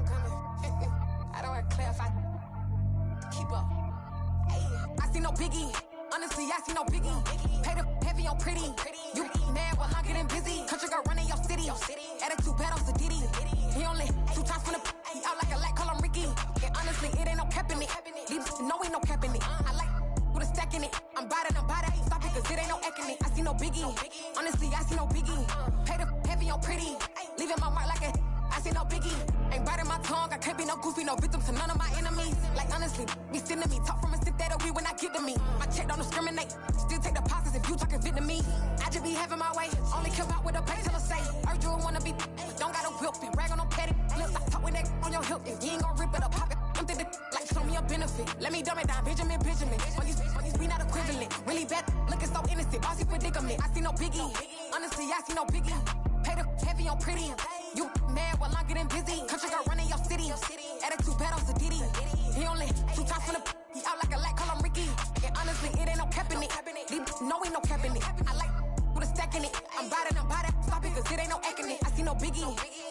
I'm coming. I don't care if I keep up. I see no biggie. Honestly, I see no biggie. Pay the heavy on pretty. You mad while I'm getting busy. Country girl running your city. Attitude bad on the Diddy. He only 2 times from the he out like a light, call him Ricky. And honestly, it ain't no cap in it. No, ain't no cap in it. I like with a stack in it. I'm bad it. Stop it, cause it ain't no acting it. I see no biggie. Honestly, I see no biggie. Pay the heavy on pretty. Leaving my mark like a I see no biggie. Ain't biting my tongue. I can't be no goofy, no victim to none of my enemies. Like honestly, be sitting to me. Talk from a sip that we when I get to me. My check don't discriminate. Still take deposits if you talking Vietnamese. I just be having my way. Only care about what the pay till I say. Urge you wanna be. Don't gotta whip it. Rag on no petty. Flips. I talk with that on your hip. If you ain't gon' rip it up, pop it. Empty the like show me a benefit. Let me dumb it down. Benjamin. Money's we not equivalent. Really bad. Looking so innocent. Bossy predicament. I see no biggie. Honestly, I see no biggie. Pay the heavy on pretty. You mad while I'm getting busy. Country girl running your city. Attitude bad on the Diddy. He only 2 times from the he out like a light, call him Ricky. And honestly, it ain't no cap in it. No, ain't no cap in it. I like with a stack in it. I'm bad it. Stop it, cause it ain't no acting it. I see no biggie.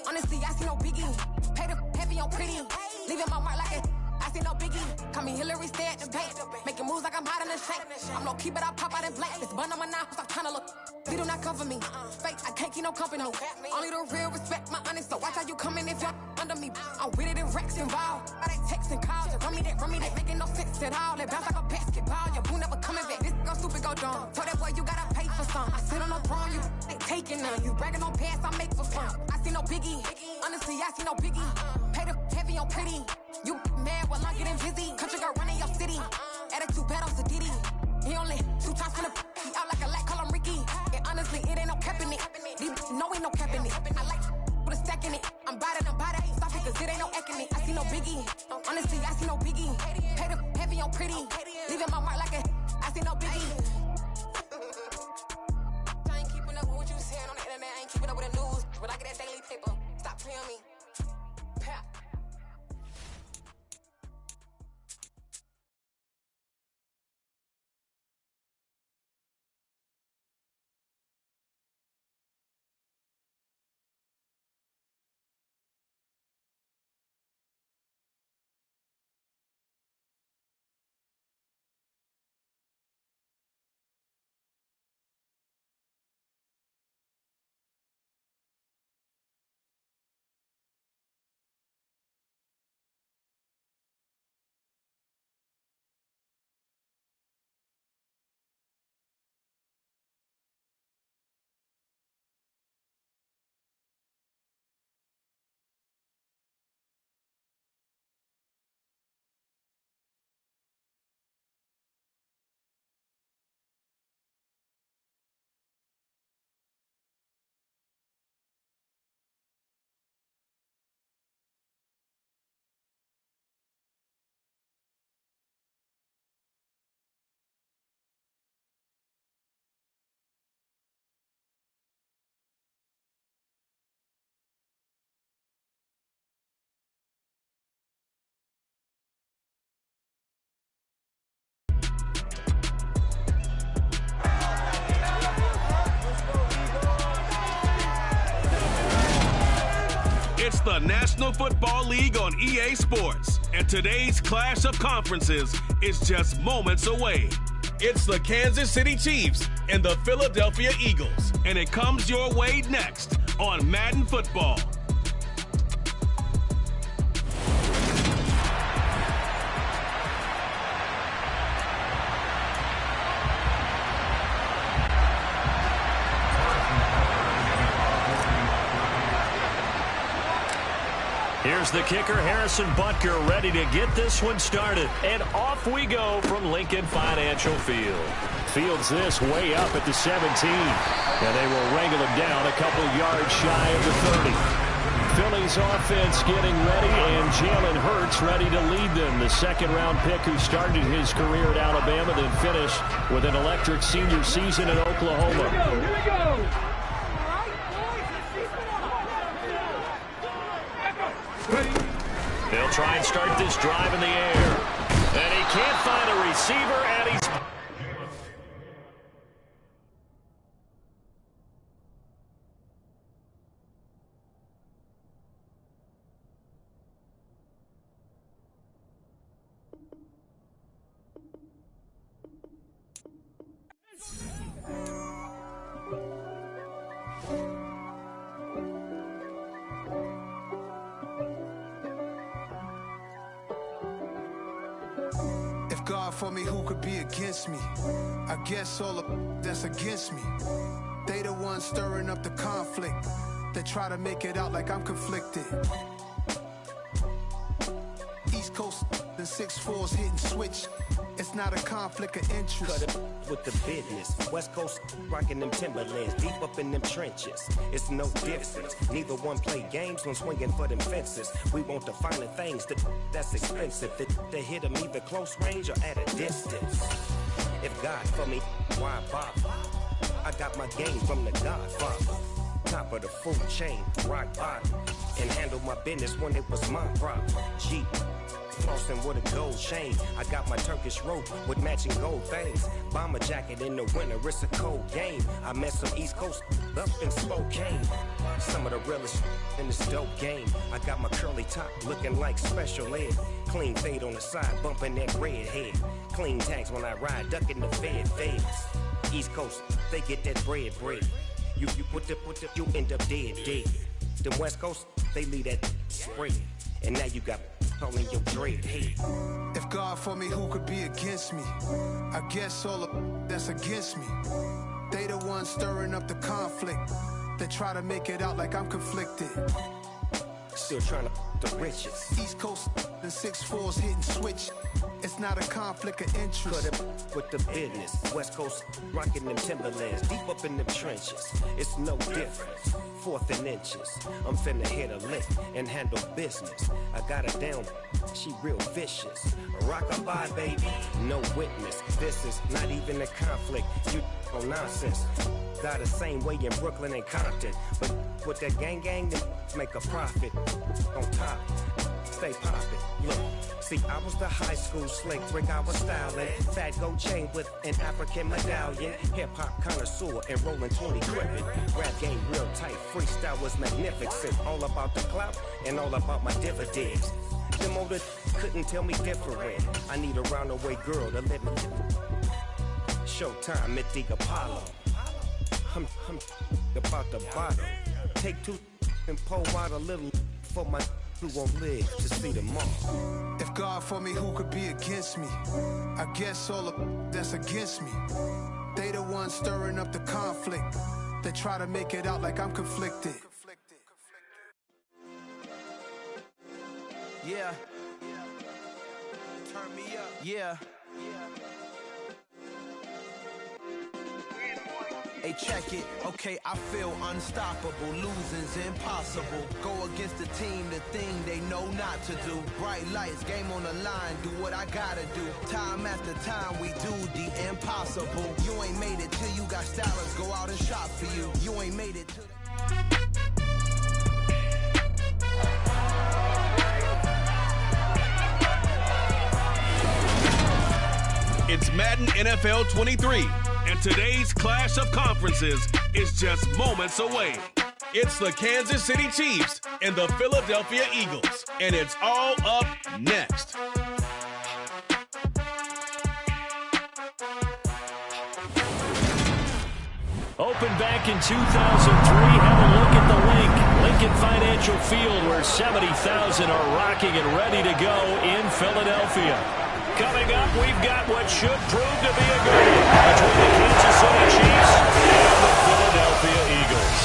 Honestly, I see no biggie. Pay the heavy on pretty. Leaving my mark like a I see no biggie. Call me Hillary, stay at the bank. Making moves like I'm hot in the shank. I'm low key, but I pop out in blank. This bun on my knife, I'm tryna look. We do not cover me. Fake, I can't keep no company. Only the real respect my honest. So watch how you coming if you're under me. I'm with it in Rex involved. All they texts and calls. Run me that making no sense at all. They bounce like a basketball. Your boo never coming back. This go stupid, go dumb. Told that boy you gotta pay for some. I sit on no throne, you they taking none. You bragging on past, I make for fun. I see no biggie. Honestly, I see no biggie. Pay the heavy on pretty. You mad while I'm getting busy. Country girl running your city. Attitude bad on the Diddy. He only 2 times from the he out like a light, call him Ricky. And honestly, it ain't no cap in it. No, ain't no cap in it. I like with a stack in it. I'm bad it. Stop it, cause it ain't no acting it. I see no biggie. Honestly, I see no biggie. Pay the heavy on pretty. Leaving my mark like a I see no biggie. I ain't keeping up with what you saying on the internet. I ain't keeping up with the news. But I get that daily paper. Stop playing me. Pap. It's the National Football League on EA Sports, and today's clash of conferences is just moments away. It's the Kansas City Chiefs and the Philadelphia Eagles, and it comes your way next on Madden Football. Here's the kicker, Harrison Butker, ready to get this one started. And off we go from Lincoln Financial Field. Fields this way up at the 17. And they will wrangle him down a couple yards shy of the 30. Philly's offense getting ready, and Jalen Hurts ready to lead them. The second-round pick who started his career at Alabama, then finished with an electric senior season in Oklahoma. Here we go. They'll try and start this drive in the air. And he can't find a receiver, and he's... for me, who could be against me? I guess all of that's against me. They the ones stirring up the conflict. They try to make it out like I'm conflicted. East Coast, the 6'4s hitting switch. It's not a conflict of interest. Cut it with the business. West Coast rocking them Timberlands, deep up in them trenches. It's no difference. Neither one play games when swinging for them fences. We want the finer things that's expensive. They hit them either close range or at a distance. If God for me, why bother? I got my game from the Godfather. Top of the food chain, rock bottom. And handle my business when it was my problem. Jeep. Flossing with a gold chain. I got my Turkish rope with matching gold things. Bomber jacket in the winter, it's a cold game. I met some East Coast up in Spokane. Some of the realest in this dope game. I got my curly top looking like special ed. Clean fade on the side, bumping that red head. Clean tags when I ride, ducking the feds. East Coast, they get that bread. You you end up dead. Them West Coast, they leave that spread. And now you got in your dread head. If God for me, who could be against me? I guess all of that's against me. They the ones stirring up the conflict. They try to make it out like I'm conflicted. Still trying to the riches. East Coast, the 6'4s hitting switch. It's not a conflict of interest. Cut it with the business. West Coast rocking them Timberlands, deep up in them trenches. It's no difference. 4th and inches. I'm finna hit a lick and handle business. I got her down, she real vicious. Rock-a-bye, baby, no witness. This is not even a conflict. You on nonsense. Got the same way in Brooklyn and Compton. But with that gang, then make a profit. On top, stay poppin'. Look, see, I was the high school slick brick, I was styling. Fat gold chain with an African medallion. Hip-hop connoisseur and rolling 20 gripping. Rap game real tight, freestyle was magnificent. All about the clout and all about my dividends. Them older couldn't tell me different. I need a roundaway girl to let me. Showtime at the Apollo. I'm about the bottom. Take 2 and pour out a little for my who won't live to see tomorrow. If God for me, who could be against me? I guess all of that's against me. They the ones stirring up the conflict. They try to make it out like I'm conflicted. Yeah. Turn me up. Yeah. Hey, check it. Okay, I feel unstoppable. Losing's impossible. Go against the team, the thing they know not to do. Bright lights, game on the line. Do what I gotta do. Time after time, we do the impossible. You ain't made it till you got stylists go out and shop for you. You ain't made it till... It's Madden NFL 23, and today's clash of conferences is just moments away. It's the Kansas City Chiefs and the Philadelphia Eagles, and it's all up next. Opened back in 2003, have a look at the Lincoln Financial Field, where 70,000 are rocking and ready to go in Philadelphia. Coming up, we've got what should prove to be a good one between the Kansas City Chiefs and the Philadelphia Eagles.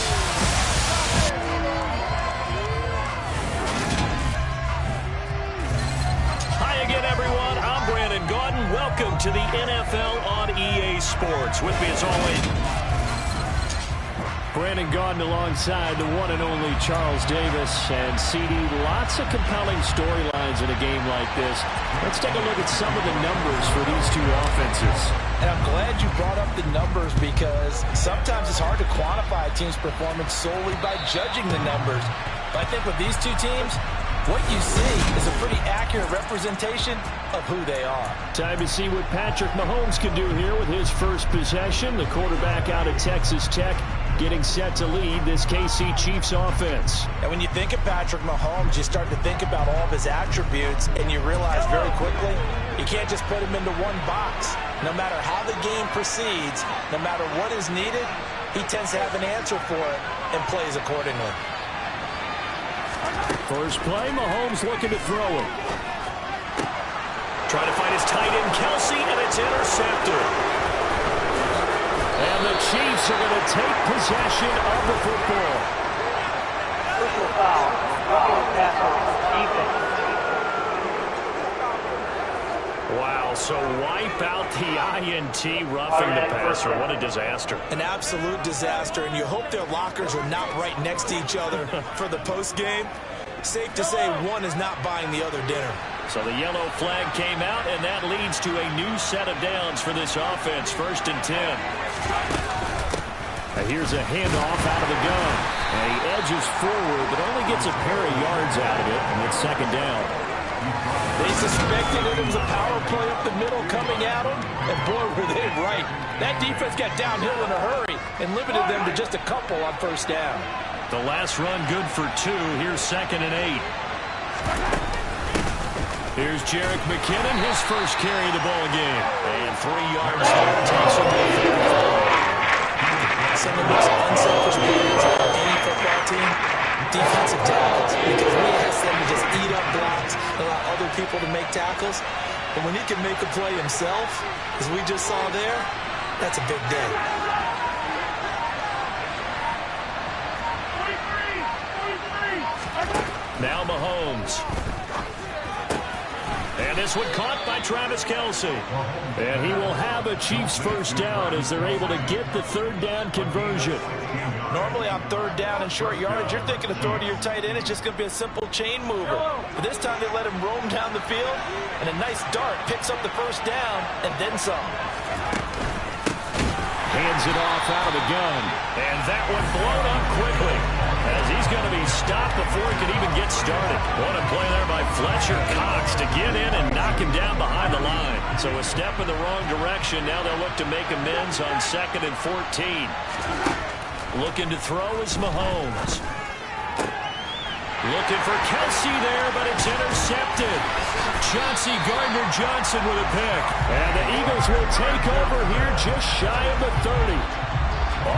Hi again, everyone. I'm Brandon Gaudin. Welcome to the NFL on EA Sports. With me as always, Brandon Gaudin alongside the one and only Charles Davis. And CD, lots of compelling storylines in a game like this. Let's take a look at some of the numbers for these two offenses. And I'm glad you brought up the numbers, because sometimes it's hard to quantify a team's performance solely by judging the numbers. But I think with these two teams, what you see is a pretty accurate representation of who they are. Time to see what Patrick Mahomes can do here with his first possession. The quarterback out of Texas Tech getting set to lead this KC Chiefs offense. And when you think of Patrick Mahomes, you start to think about all of his attributes, and you realize very quickly you can't just put him into one box. No matter how the game proceeds, no matter what is needed, he tends to have an answer for it and plays accordingly. First play, Mahomes looking to throw him. Trying to find is tight end Kelsey, and it's intercepted. And the Chiefs are going to take possession of the football. Personal foul. Roughing the passer. Defense. Wow, so wipe out the INT, roughing the passer. What a disaster. An absolute disaster, and you hope their lockers are not right next to each other for the postgame. Safe to say one is not buying the other dinner. So the yellow flag came out, and that leads to a new set of downs for this offense. 1st and 10. Now here's a handoff out of the gun. And he edges forward, but only gets a pair of yards out of it, and it's 2nd down. They suspected it was a power play up the middle coming at them, and boy, were they right. That defense got downhill in a hurry and limited them to just a couple on 1st down. The last run good for 2. Here's 2nd and 8. Here's Jerick McKinnon, his first carry of the ball game. And 3 yards there, takes him to the 35. Some of the most unselfish players on any football team, defensive tackles, because we ask them to just eat up blocks and allow other people to make tackles. And when he can make a play himself, as we just saw there, that's a big day. Now Mahomes. And this one caught by Travis Kelsey. And he will have a Chiefs first down as they're able to get the 3rd down conversion. Normally on 3rd down and short yardage, you're thinking of throwing to your tight end. It's just going to be a simple chain mover. But this time they let him roam down the field, and a nice dart picks up the first down and then some. Hands it off out of the gun. And that one blown up quickly, as he's going to be stopped before he can even get started. What a play there by Fletcher Cox to get in and knock him down behind the line. So a step in the wrong direction. Now they'll look to make amends on 2nd and 14. Looking to throw is Mahomes. Looking for Kelsey there, but it's intercepted. Chauncey Gardner-Johnson with a pick. And the Eagles will take over here just shy of the 30.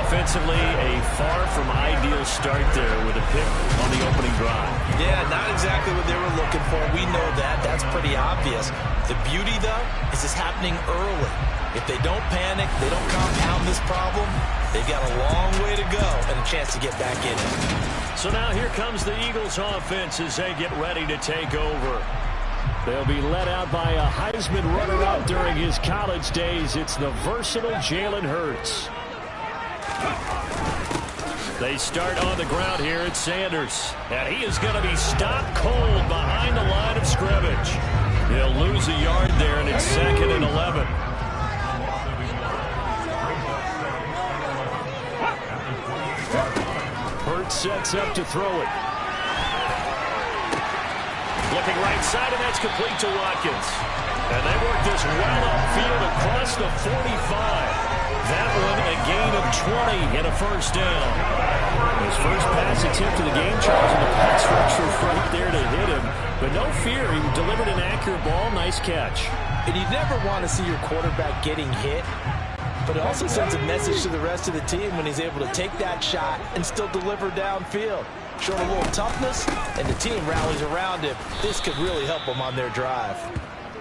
Offensively, a far from ideal start there with a pick on the opening drive. Yeah, not exactly what they were looking for. We know that. That's pretty obvious. The beauty, though, is it's happening early. If they don't panic, they don't compound this problem, they've got a long way to go and a chance to get back in it. So now here comes the Eagles offense as they get ready to take over. They'll be led out by a Heisman runner-up during his college days. It's the versatile Jalen Hurts. They start on the ground here at Sanders. And he is going to be stopped cold behind the line of scrimmage. He'll lose a yard there, and it's 2nd and 11. Hurts sets up to throw it. Looking right side, and that's complete to Watkins. And they work this well upfield across the 45. That one a gain of 20 and a first down. His first pass attempt of the game, Charles, and the pass rusher right there to hit him. But no fear, he delivered an accurate ball. Nice catch. And you never want to see your quarterback getting hit, but it also sends a message to the rest of the team when he's able to take that shot and still deliver downfield. Showing a little toughness, and the team rallies around him. This could really help them on their drive.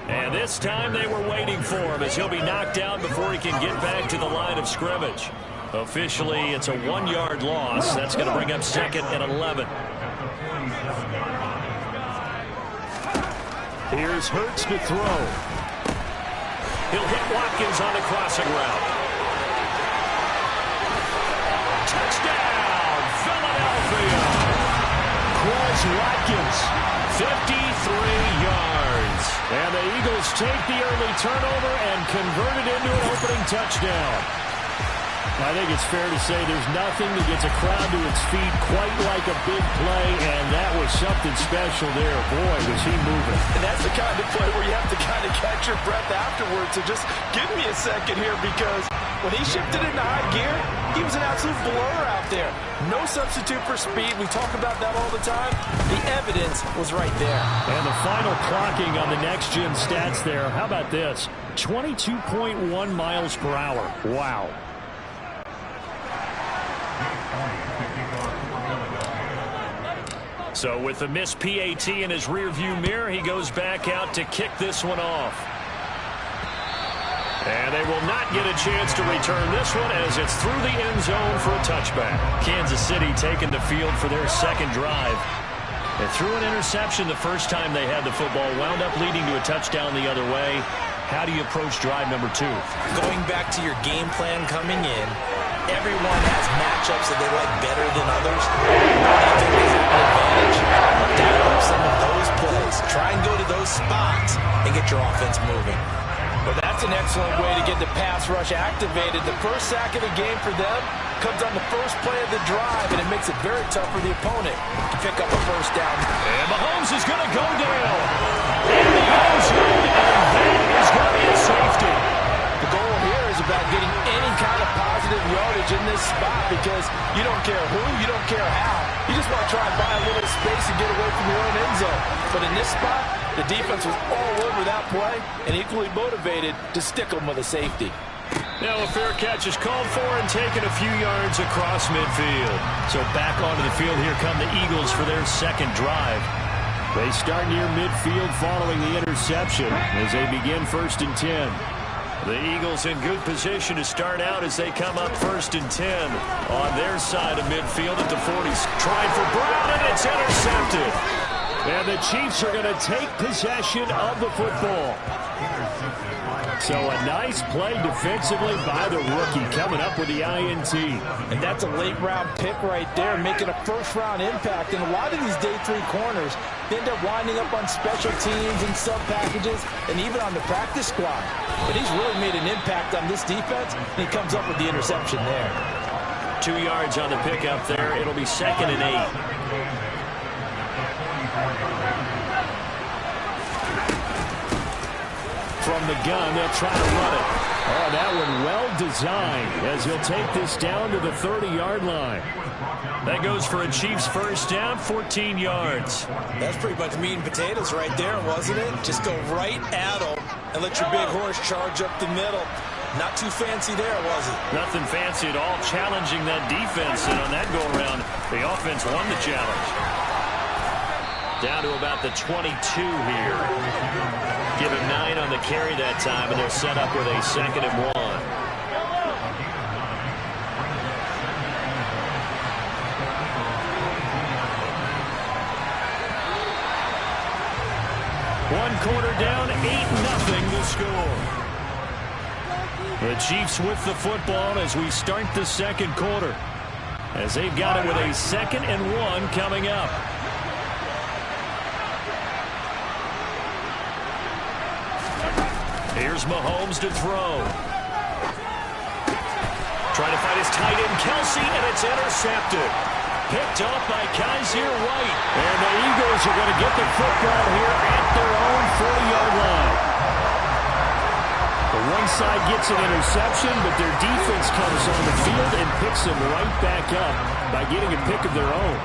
And this time they were waiting for him as he'll be knocked down before he can get back to the line of scrimmage. Officially, it's a 1-yard loss. That's going to bring up 2nd and 11. Here's Hurts to throw. He'll hit Watkins on the crossing route. Touchdown, Philadelphia. Quez Watkins, 53 yards. And the Eagles take the early turnover and convert it into an opening touchdown. I think it's fair to say there's nothing that gets a crowd to its feet quite like a big play, and that was something special there. Boy, was he moving. And that's the kind of play where you have to kind of catch your breath afterwards. So just give me a second here, because when he shifted into high gear, he was an absolute blur out there. No substitute for speed. We talk about that all the time. The evidence was right there. And the final clocking on the next-gen stats there. How about this? 22.1 miles per hour. Wow. So with the missed PAT in his rearview mirror, he goes back out to kick this one off. they will not get a chance to return this one as it's through the end zone for a touchback. Kansas City taking the field for their second drive. They threw an interception the first time they had the football, wound up leading to a touchdown the other way. How do you approach drive number 2? Going back to your game plan coming in, everyone has matchups that they like better than others. I think they have an advantage. Dial up some of those plays. Try and go to those spots and get your offense moving. Well, that's an excellent way to get the pass rush activated. The first sack of the game for them comes on the first play of the drive, and it makes it very tough for the opponent to pick up a first down. And Mahomes is going to go down in the end zone, and that is going to be a safety. The goal here is about getting any kind of positive yardage in this spot because you don't care who, you don't care how. You just want to try and buy a little space and get away from your own end zone. But in this spot, the defense was all over that play and equally motivated to stick them with a safety. Now a fair catch is called for and taken a few yards across midfield. So back onto the field, here come the Eagles for their second drive. They start near midfield following the interception as they begin 1st and 10. The Eagles in good position to start out as they come up 1st and 10 on their side of midfield at the 40s. Trying for Brown, and it's intercepted. And the Chiefs are going to take possession of the football. So a nice play defensively by the rookie coming up with the INT. And that's a late-round pick right there, making a first-round impact. And a lot of these day 3 corners, they end up winding up on special teams and sub-packages and even on the practice squad. But he's really made an impact on this defense, and he comes up with the interception there. 2 yards on the pickup there. It'll be 2nd and 8. From the gun, they'll try to run it. Oh, that one well designed as he'll take this down to the 30-yard line. That goes for a Chiefs first down, 14 yards. That's pretty much meat and potatoes right there, wasn't it? Just go right at them and let your big horse charge up the middle. Not too fancy there, was it? Nothing fancy at all, challenging that defense. And on that go-around, the offense won the challenge. Down to about the 22 here. Give him 9 on the carry that time, and they're set up with a 2nd and 1. One quarter down, 8-0 to score. The Chiefs with the football as we start the second quarter, as they've got it with a 2nd and 1 coming up. Here's Mahomes to throw. Trying to find his tight end, Kelsey, and it's intercepted. Picked off by Kaiser White. And the Eagles are going to get the football here at their own 40-yard line. The one side gets an interception, but their defense comes on the field and picks them right back up by getting a pick of their own.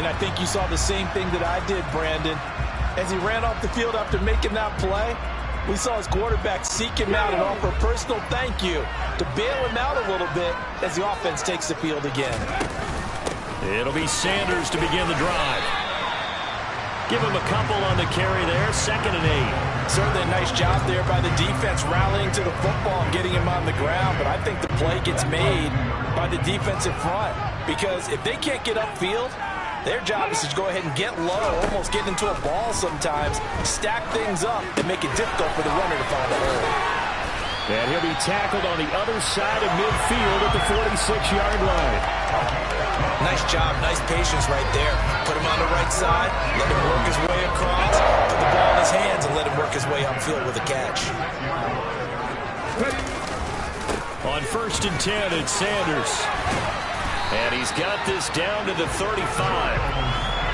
And I think you saw the same thing that I did, Brandon. As he ran off the field after making that play, we saw his quarterback seek him out and offer a personal thank you to bail him out a little bit as the offense takes the field again. It'll be Sanders to begin the drive. Give him a couple on the carry there, 2nd and 8. Certainly a nice job there by the defense rallying to the football and getting him on the ground, but I think the play gets made by the defensive front because if they can't get upfield, their job is to go ahead and get low, almost get into a ball sometimes, stack things up, and make it difficult for the runner to find a hole. And he'll be tackled on the other side of midfield at the 46-yard line. Nice job, nice patience right there. Put him on the right side, let him work his way across, put the ball in his hands, and let him work his way upfield with a catch. On 1st and 10, it's Sanders. And he's got this down to the 35.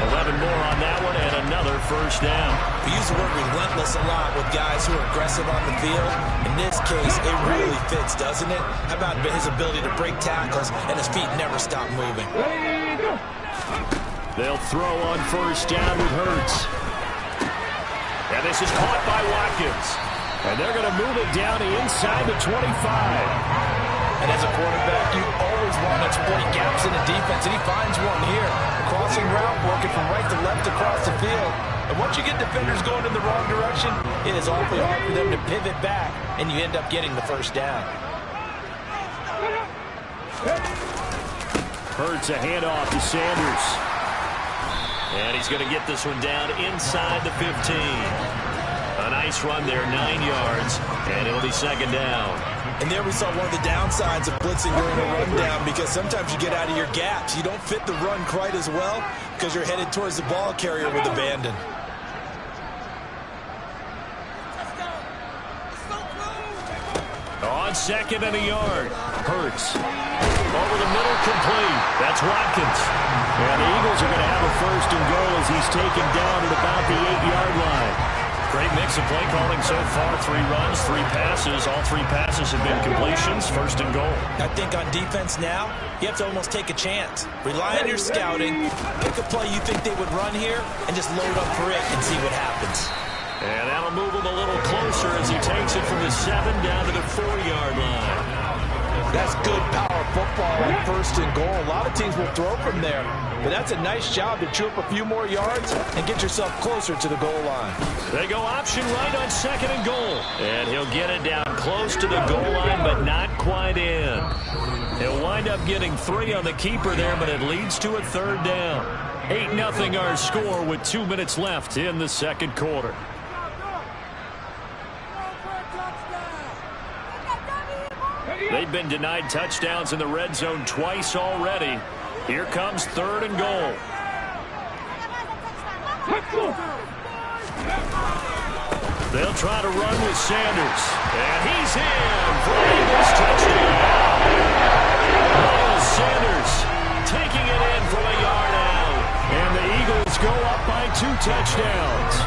11 more on that one and another first down. We use the word relentless a lot with guys who are aggressive on the field. In this case, it really fits, doesn't it? How about his ability to break tackles and his feet never stop moving? They'll throw on first down with Hurts. And this is caught by Watkins. And they're going to move it down to inside the 25. And as a quarterback, you always want to exploit gaps in the defense, and he finds one here. Crossing route, working from right to left across the field. And once you get defenders going in the wrong direction, it is awfully hard for them to pivot back, and you end up getting the first down. Hurts a handoff to Sanders. And he's going to get this one down inside the 15. A nice run there, 9 yards, and it'll be second down. And there we saw one of the downsides of blitzing during a rundown, because sometimes you get out of your gaps. You don't fit the run quite as well because you're headed towards the ball carrier with abandon. On second and a yard, Hurts. Over the middle, complete. That's Watkins. And the Eagles are going to have a first and goal as he's taken down at about the 8-yard line. Great mix of play calling so far. 3 runs, 3 passes. All 3 passes have been completions. First and goal. I think on defense now, you have to almost take a chance. Rely on your scouting. Pick a play you think they would run here and just load up for it and see what happens. And that'll move him a little closer as he takes it from the 7 down to the 4-yard line. That's good power football on first and goal. A lot of teams will throw from there, but that's a nice job to chew up a few more yards and get yourself closer to the goal line. They go option right on second and goal. And he'll get it down close to the goal line, but not quite in. He'll wind up getting 3 on the keeper there, but it leads to a third down. 8-0 our score with 2 minutes left in the second quarter. They've been denied touchdowns in the red zone twice already. Here comes third and goal. They'll try to run with Sanders. And he's in for the Eagles touchdown. Miles Sanders taking it in from a yard out. And the Eagles go up by 2 touchdowns.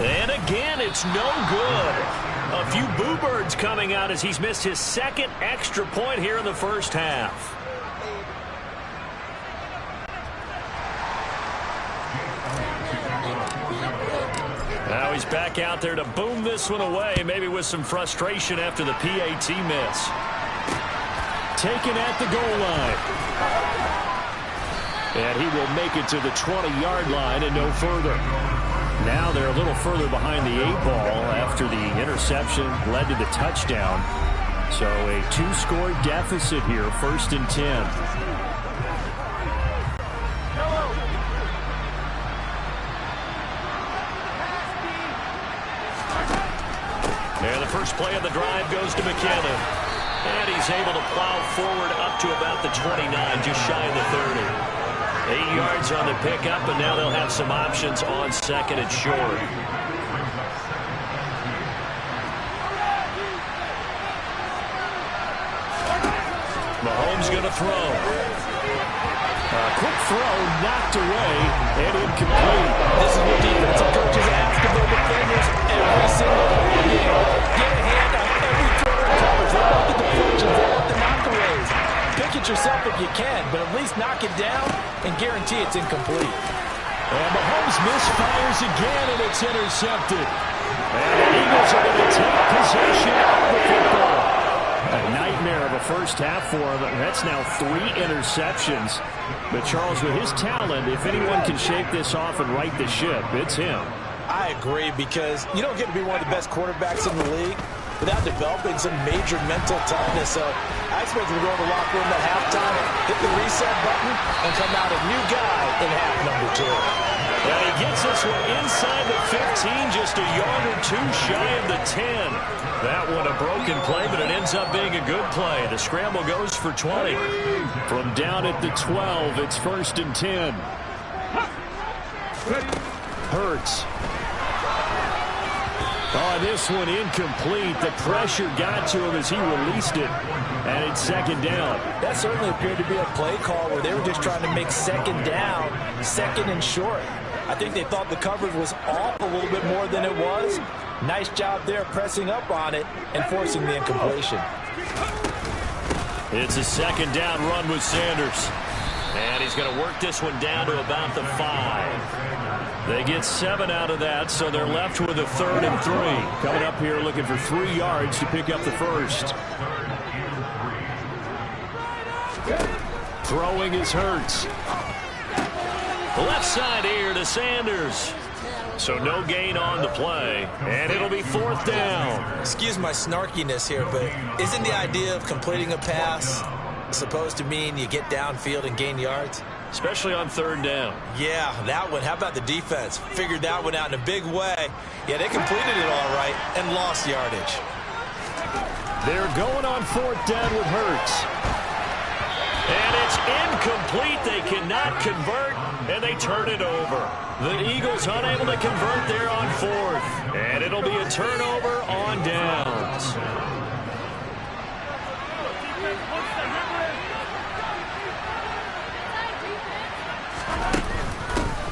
And again, it's no good. A few boo birds coming out as he's missed his 2nd extra point here in the first half. Now he's back out there to boom this one away, maybe with some frustration after the PAT miss. Taken at the goal line. And he will make it to the 20-yard line and no further. Now they're a little further behind the 8-ball after the interception led to the touchdown. So a 2-score deficit here, first and 10. And the first play of the drive goes to McKinnon. And he's able to plow forward up to about the 29, just shy of the 30. 8 yards on the pickup, and now they'll have some options on second and short. Mahomes going to throw. A quick throw knocked away and incomplete. This is what defensive coaches ask of their defenders every single game. Get a hand on every throw and coverage. They want the deflections. They want the knockaways. Pick it yourself if you can, but at least knock it down and guarantee it's incomplete. And Mahomes misfires again, and it's intercepted. And the Eagles are going to take possession of the football. A nightmare of a first half for him. That's now 3 interceptions. But Charles, with his talent, if anyone can shake this off and right the ship, it's him. I agree, because you don't get to be one of the best quarterbacks in the league without developing some major mental toughness. So I expect him to go in the locker room at halftime, hit the reset button, and come out a new guy in half number 2. And he gets this one inside the 15, just a yard or 2 shy of the 10. That one a broken play, but it ends up being a good play. The scramble goes for 20. From down at the 12, it's first and 10. Hurts. Oh, this one incomplete. The pressure got to him as he released it. And it's second down. That certainly appeared to be a play call where they were just trying to make second down, second and short. I think they thought the coverage was off a little bit more than it was. Nice job there pressing up on it and forcing the incompletion. It's a second down run with Sanders. And he's going to work this one down to about the 5. They get 7 out of that, so they're left with a 3rd and 3. Coming up here looking for 3 yards to pick up the first. Throwing is Hurts. Left side here to Sanders. So no gain on the play, and it'll be 4th down. Excuse my snarkiness here, but isn't the idea of completing a pass supposed to mean you get downfield and gain yards? Especially on 3rd down. Yeah, that one. How about the defense? Figured that one out in a big way. Yeah, they completed it all right and lost yardage. They're going on 4th down with Hurts. And it's incomplete. They cannot convert, and they turn it over. The Eagles unable to convert there on 4th. And it'll be a turnover on downs.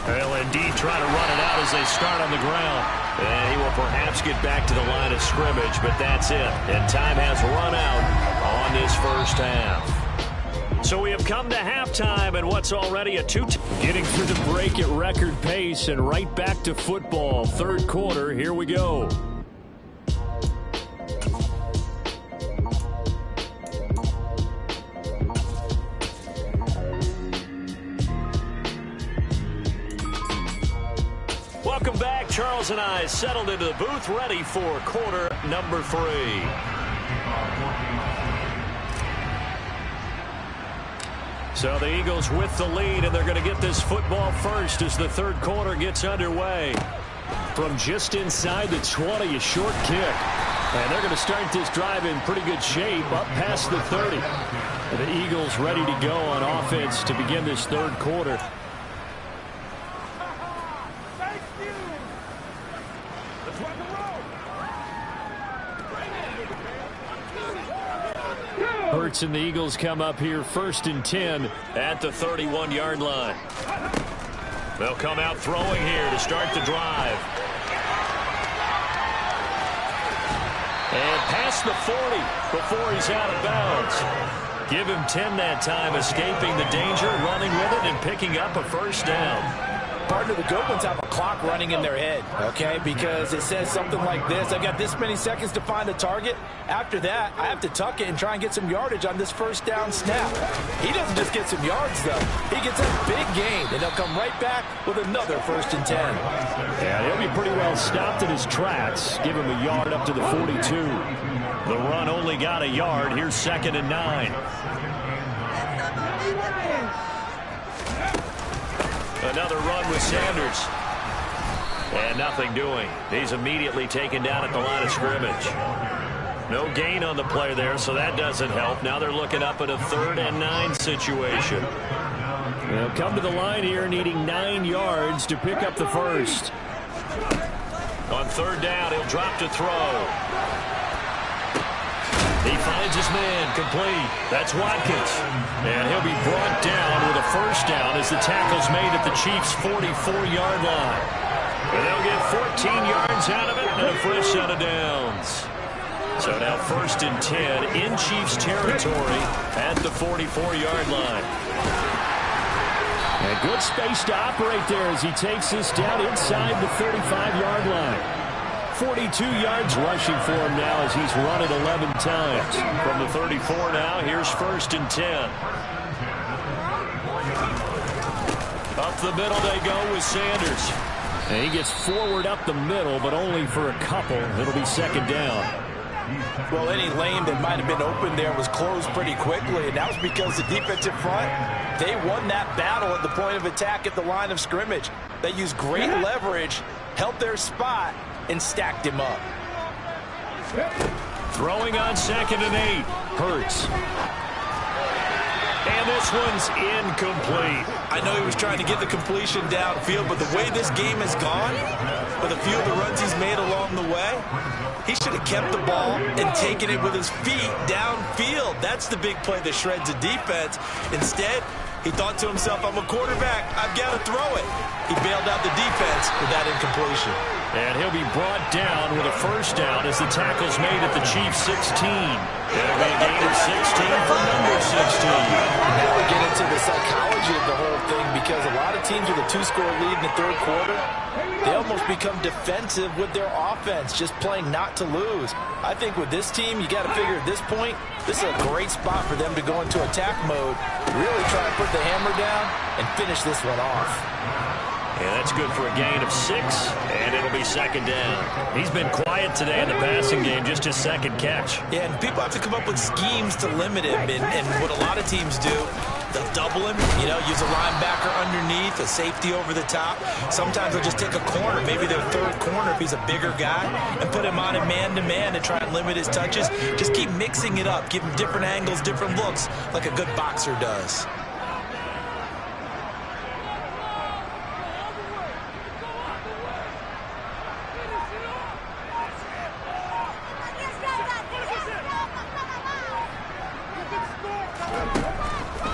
L&D trying to run it out as they start on the ground. And he will perhaps get back to the line of scrimmage, but that's it. And time has run out on this first half. So we have come to halftime and what's already a 2-2. Getting through the break at record pace and right back to football. 3rd quarter, here we go. Welcome back. Charles and I settled into the booth, ready for quarter number 3. So the Eagles with the lead, and they're going to get this football first as the 3rd quarter gets underway. From just inside the 20, a short kick. And they're going to start this drive in pretty good shape up past the 30. The Eagles ready to go on offense to begin this 3rd quarter. Hurts and the Eagles come up here 1st and 10 at the 31-yard line. They'll come out throwing here to start the drive. And past the 40 before he's out of bounds. Give him 10 that time, escaping the danger, running with it, and picking up a 1st down. Partner, the good ones have a clock running in their head, okay? Because it says something like this. I've got this many seconds to find a target. After that, I have to tuck it and try and get some yardage on this 1st down snap. He doesn't just get some yards, though. He gets a big gain, and he'll come right back with another 1st and 10. Yeah, he'll be pretty well stopped in his tracks. Give him a yard up to the 42. The run only got a yard. Here's 2nd and 9. Another run with Sanders. And nothing doing. He's immediately taken down at the line of scrimmage. No gain on the play there, so that doesn't help. Now they're looking up at a 3rd and 9 situation. They'll come to the line here needing 9 yards to pick up the 1st. On 3rd down, he'll drop to throw. He finds his man, complete. That's Watkins. And he'll be brought down with a 1st down as the tackle's made at the Chiefs' 44-yard line. And they'll get 14 yards out of it and a fresh set of downs. So now 1st and 10 in Chiefs territory at the 44-yard line. And good space to operate there as he takes this down inside the 35-yard line. 42 yards rushing for him now as he's run it 11 times. From the 34 now, here's 1st and 10. Up the middle they go with Sanders. And he gets forward up the middle, but only for a couple. It'll be 2nd down. Well, any lane that might have been open there was closed pretty quickly, and that was because the defensive front, they won that battle at the point of attack at the line of scrimmage. They used great leverage, held their spot, and stacked him up. Throwing on 2nd and 8. Hurts. And this one's incomplete. I know he was trying to get the completion downfield, but the way this game has gone, with a few of the runs he's made along the way, he should have kept the ball and taken it with his feet downfield. That's the big play that shreds a defense. Instead, he thought to himself, I'm a quarterback, I've got to throw it. He bailed out the defense with that incompletion. And he'll be brought down with a first down as the tackle's made at the Chiefs' 16. It'll be a gain of 16 for number 16. Now we get into the psychology of the whole thing, because a lot of teams with a 2-score lead in the third quarter, they almost become defensive with their offense, just playing not to lose. I think with this team, you got to figure at this point, this is a great spot for them to go into attack mode, really try to put the hammer down and finish this one off. Yeah, that's good for a gain of 6, and it'll be second down. He's been quiet today in the passing game, just his second catch. Yeah, and people have to come up with schemes to limit him, and what a lot of teams do, they'll double him, use a linebacker underneath, a safety over the top. Sometimes they'll just take a corner, maybe their third corner if he's a bigger guy, and put him on a man-to-man and try and limit his touches. Just keep mixing it up, give him different angles, different looks, like a good boxer does.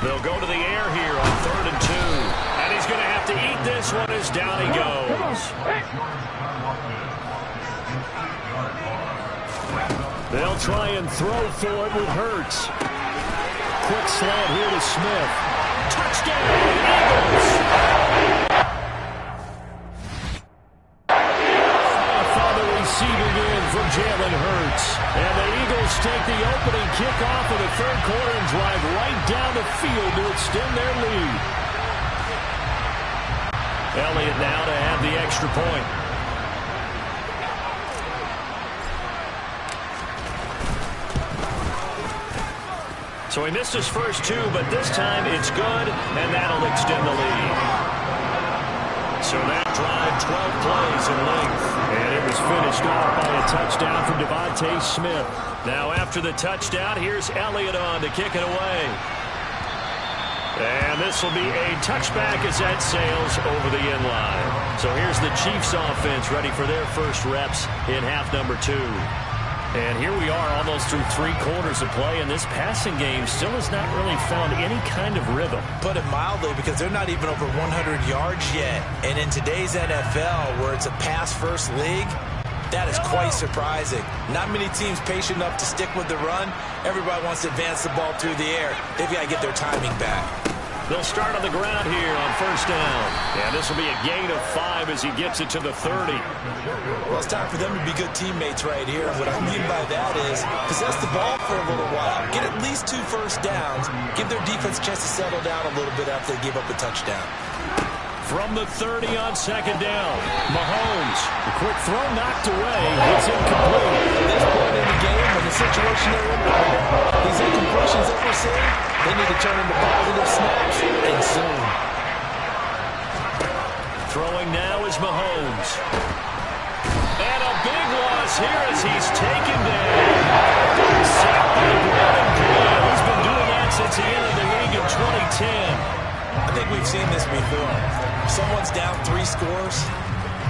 They'll go to the air here on 3rd and 2. And he's going to have to eat this one as down he goes. They'll try and throw for it with Hurts. Quick slant here to Smith. Touchdown, Eagles! Father receiving in from Jalen Hurts. And the Eagles take the opening kickoff of the third quarter and drive right down the field to extend their lead. Elliott now to have the extra point. So he missed his first 2, but this time it's good, and that'll extend the lead. So that drive, 12 plays in length, and it was finished off by a touchdown from Devontae Smith. Now after the touchdown, here's Elliott on to kick it away. And this will be a touchback as that sails over the end line. So here's the Chiefs offense ready for their first reps in half number 2. And here we are almost through 3 quarters of play, and this passing game still has not really found any kind of rhythm. Put it mildly, because they're not even over 100 yards yet. And in today's NFL, where it's a pass-first league, that is quite surprising. Not many teams patient enough to stick with the run. Everybody wants to advance the ball through the air. They've got to get their timing back. They'll start on the ground here on first down. And this will be a gain of 5 as he gets it to the 30. Well, it's time for them to be good teammates right here. What I mean by that is possess the ball for a little while. Get at least 2 first downs. Give their defense a chance to settle down a little bit after they give up a touchdown. From the 30 on second down, Mahomes. The quick throw knocked away. It's incomplete. At this point in the game, in the situation they're in right now, these incompletions that we're seeing, they need to turn into positive snaps, and soon. Throwing now is Mahomes. And a big loss here as he's taken down. Sacked by Gridiron Gang. He's been doing that since the end of the league in 2010. I think we've seen this before. Someone's down 3 scores.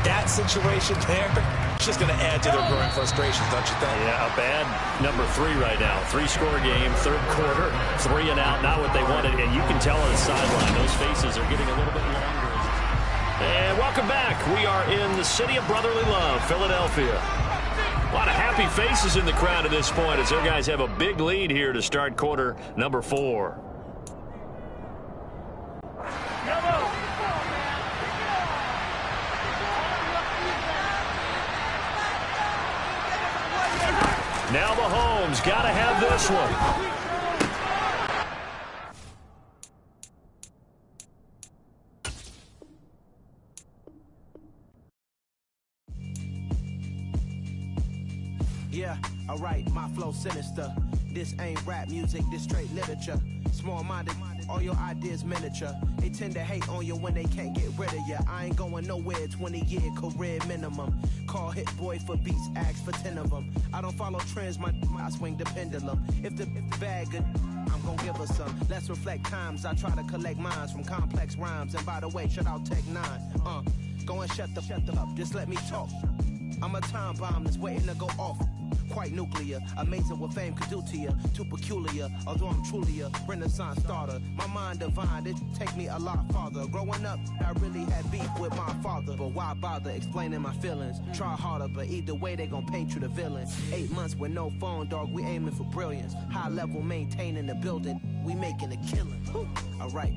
That situation there, it's just going to add to their growing frustrations, don't you think? Yeah, a bad number 3 right now. 3-score game, third quarter, 3 and out, not what they wanted. And you can tell on the sideline, those faces are getting a little bit longer. And welcome back. We are in the city of brotherly love, Philadelphia. A lot of happy faces in the crowd at this point as their guys have a big lead here to start quarter number 4. Now Mahomes got to have this one. Yeah, alright, my flow sinister. This ain't rap music, this straight literature. Small-minded, all your ideas miniature. They tend to hate on you when they can't get rid of you. I ain't going nowhere, 20-year career minimum. Call Hit Boy for beats, ask for 10 of them. I don't follow trends, I swing the pendulum. If the bag good, I'm gonna give her some. Let's reflect times, I try to collect minds from complex rhymes. And by the way, shut out Tech 9. Go and shut the up, just let me talk. I'm a time bomb that's waiting to go off. quite nuclear. Amazing what fame could do to you. Too peculiar, although I'm truly a Renaissance starter. My mind divine, it take me a lot farther. Growing up, I really had beef with my father. But why bother explaining my feelings? Try harder, but either way they gon' paint you the villain. 8 months with no phone, dog, we aiming for brilliance. High level maintaining the building, we making a killing. Alright.